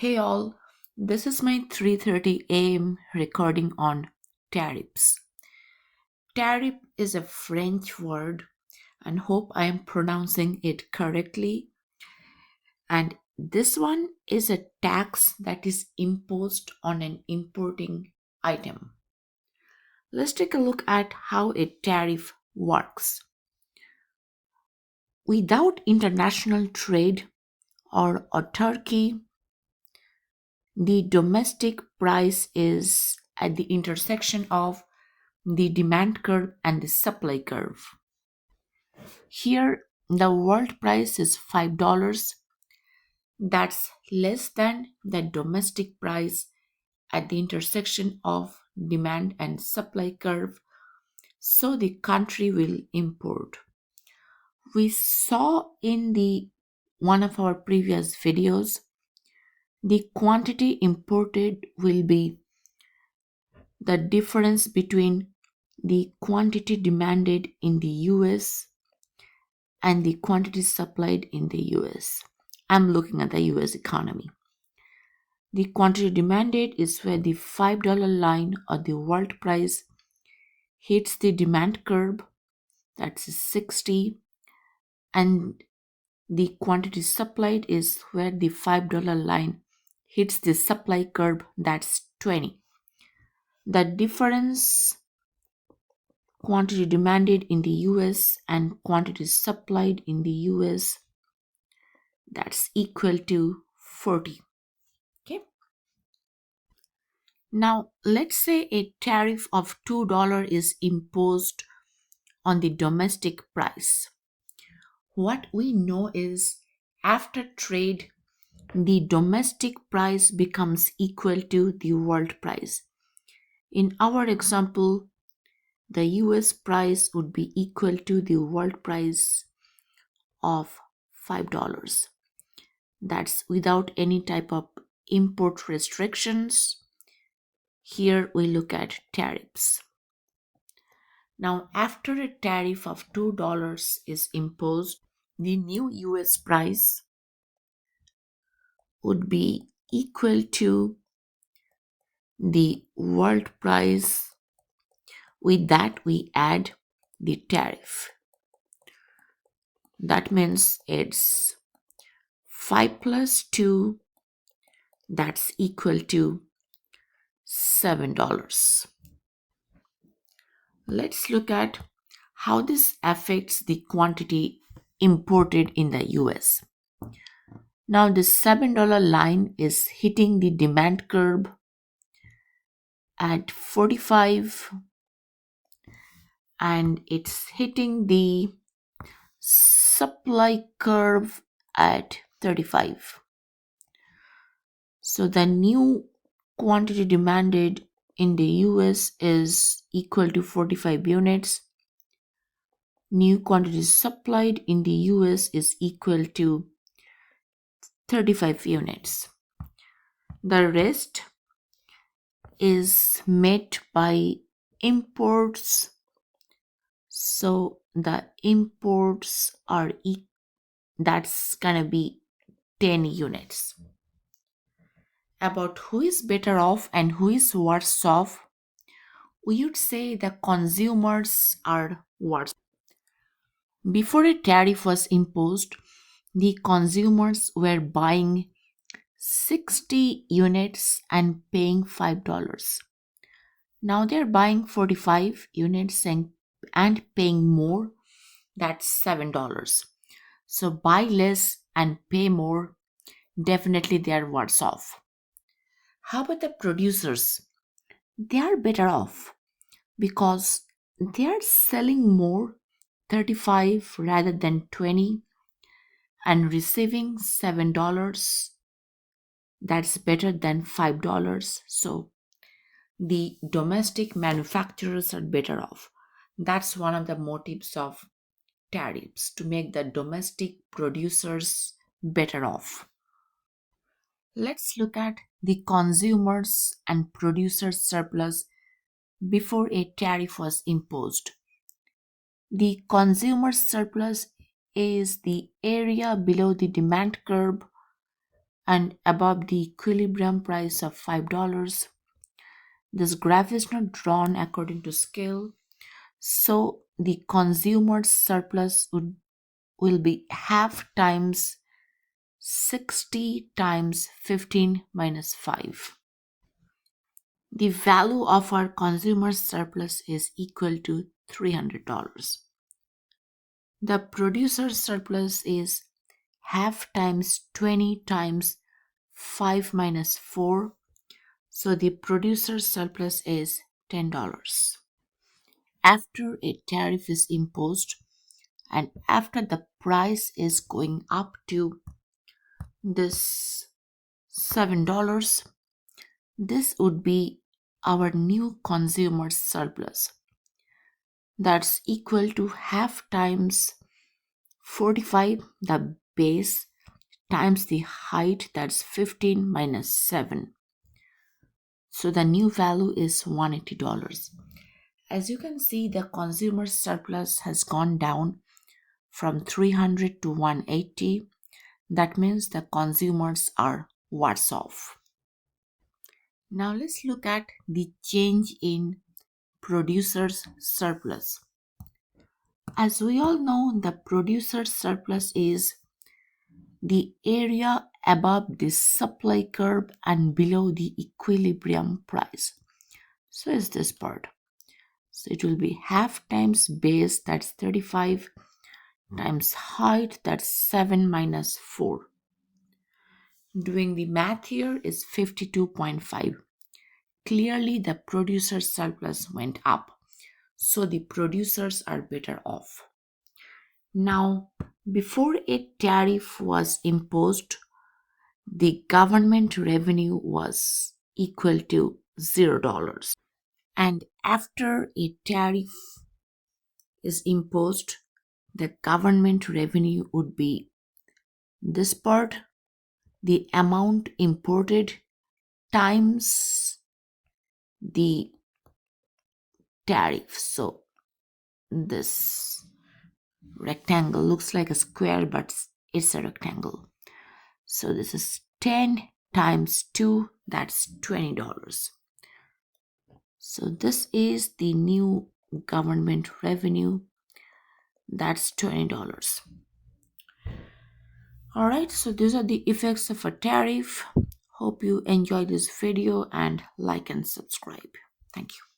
Hey all, this is my 3:30 a.m. recording on tariffs. Tariff is a French word and hope I am pronouncing it correctly. And this one is a tax that is imposed on an importing item. Let's take a look at how a tariff works. Without international trade or autarky, the domestic price is at the intersection of the demand curve and the supply curve. Here, the world price is $5. That's less than the domestic price at the intersection of demand and supply curve. So the country will import. We saw in the one of our previous videos, the quantity imported will be the difference between the quantity demanded in the US and the quantity supplied in the US. I'm looking at the US economy. The quantity demanded is where the $5 line or the world price hits the demand curve, that's 60, and the quantity supplied is where the $5 line hits the supply curve, that's 20. The difference quantity demanded in the US and quantity supplied in the US, that's equal to 40. Okay. Now let's say a tariff of $2 is imposed on the domestic price. What we know is after trade, the domestic price becomes equal to the world price. In our example, the US price would be equal to the world price of $5. That's without any type of import restrictions. Here we look at tariffs. Now, after a tariff of $2 is imposed, the new US price would be equal to the world price. With that, we add the tariff. That means it's 5 plus 2, that's equal to $7. Let's look at how this affects the quantity imported in the US. Now, the $7 line is hitting the demand curve at 45 and it's hitting the supply curve at 35. So the new quantity demanded in the US is equal to 45 units. New quantity supplied in the US is equal to 35 units. The rest is met by imports. So the imports are that's gonna be 10 units. About who is better off and who is worse off, we would say the consumers are worse. Before a tariff was imposed, the consumers were buying 60 units and paying $5. Now they're buying 45 units and paying more, that's $7. So buy less and pay more, definitely they are worse off. How about the producers? They are better off because they are selling more, 35 rather than 20, and receiving $7. That's better than $5. So the domestic manufacturers are better off. That's one of the motives of tariffs, to make the domestic producers better off. Let's look at the consumers and producers surplus before a tariff was imposed. The consumer surplus is the area below the demand curve and above the equilibrium price of $5. This graph is not drawn according to scale, so the consumer surplus will be half times 60 times 15 minus 5. The value of our consumer surplus is equal to $300. The producer surplus is half times 20 times 5 minus 4. So the producer surplus is $10. After a tariff is imposed and after the price is going up to this $7, this would be our new consumer surplus. That's equal to half times 45, the base, times the height, that's 15 minus 7. So the new value is $180. As you can see, the consumer surplus has gone down from 300 to 180. That means the consumers are worse off. Now let's look at the change in producer's surplus. As we all know, the producer's surplus is the area above the supply curve and below the equilibrium price. So is this part. So it will be half times base, that's 35, times height, that's 7 minus 4. Doing the math here is 52.5. Clearly the producer's surplus went up, so the producers are better off. Now, before a tariff was imposed, the government revenue was equal to $0. And after a tariff is imposed, the government revenue would be this part, the amount imported times the tariff. So this rectangle looks like a square, but it's a rectangle. So this is 10 times 2, that's $20. So this is the new government revenue, that's $20. All right, so these are the effects of a tariff. Hope you enjoyed this video and like and subscribe. Thank you.